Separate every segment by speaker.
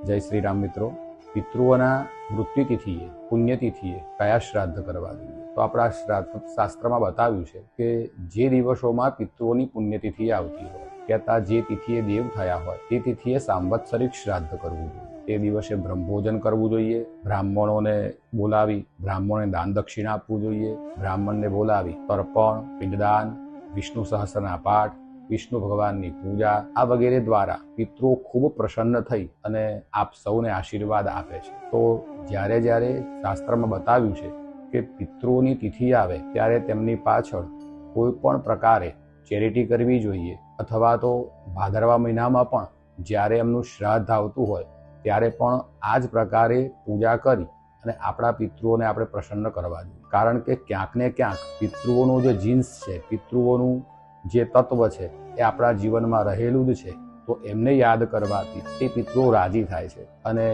Speaker 1: જય શ્રી રામ મિત્રો, પિતૃઓના મૃત્યુતિથિએ પુણ્યતિથિએ કયા શ્રાદ્ધ કરવા જોઈએ? તો આપણા શ્રાદ્ધ શાસ્ત્રમાં બતાવ્યું છે કે જે દિવસોમાં પિતૃઓની પુણ્યતિથિ આવતી હોય, કહેતા જે તિથિએ દેવ થયા હોય તે તિથિએ સાંવત્સરિક શ્રાદ્ધ કરવું જોઈએ. તે દિવસે બ્રહ્મભોજન કરવું જોઈએ, બ્રાહ્મણોને બોલાવી બ્રાહ્મણોને દાન દક્ષિણા આપવું જોઈએ, બ્રાહ્મણને બોલાવી તર્પણ, પિંડદાન, વિષ્ણુ સહસ્ત્રના પાઠ, વિષ્ણુ ભગવાનની પૂજા આ વગેરે દ્વારા પિતૃઓ ખૂબ પ્રસન્ન થઈ અને આપ સૌને આશીર્વાદ આપે છે. તો જ્યારે જ્યારે શાસ્ત્રમાં બતાવ્યું છે કે પિતૃઓની તિથિ આવે ત્યારે તેમની પાછળ કોઈ પણ પ્રકારે ચેરિટી કરવી જોઈએ, અથવા તો ભાદરવા મહિનામાં પણ જ્યારે એમનું શ્રાદ્ધ આવતું હોય ત્યારે પણ આ જ પ્રકારે પૂજા કરી અને આપણા પિતૃઓને આપણે પ્રસન્ન કરવા જોઈએ. કારણ કે ક્યાંક ને ક્યાંક પિતૃઓનું જે જીન્સ છે, પિતૃઓનું જે તત્વ છે એ આપણા જીવનમાં રહેલું જ છે. તો એમને યાદ કરવાથી એ પિતૃઓ રાજી થાય છે. અને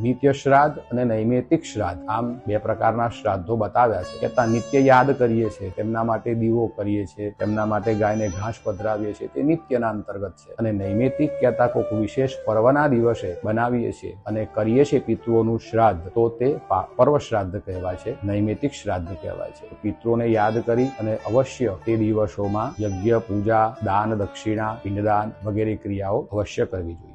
Speaker 1: નિત્ય શ્રાદ્ધ અને નૈમિત્તિક શ્રાદ્ધ આમ બે પ્રકારના શ્રાદ્ધો બતાવ્યા છે. કે નિત્ય યાદ કરીએ છીએ, તેમના માટે દીવો કરીએ છીએ, તેમના માટે ગાયને ઘાસ પધરાવીએ છીએ, તે નિત્યના અંતર્ગત છે. અને નૈમિત્તિક કહેતા કોઈક વિશેષ પર્વના દિવસે બનાવીએ છીએ અને કરીએ છીએ પિતૃઓનું શ્રાદ્ધ, તો તે પર્વ શ્રાદ્ધ કહેવાય છે, નૈમિત્તિક શ્રાદ્ધ કહેવાય છે. પિતૃઓને યાદ કરી અને અવશ્ય તે દિવસોમાં યજ્ઞ, પૂજા, દાન, દક્ષિણા, પિંડદાન વગેરે ક્રિયાઓ અવશ્ય કરવી જોઈએ.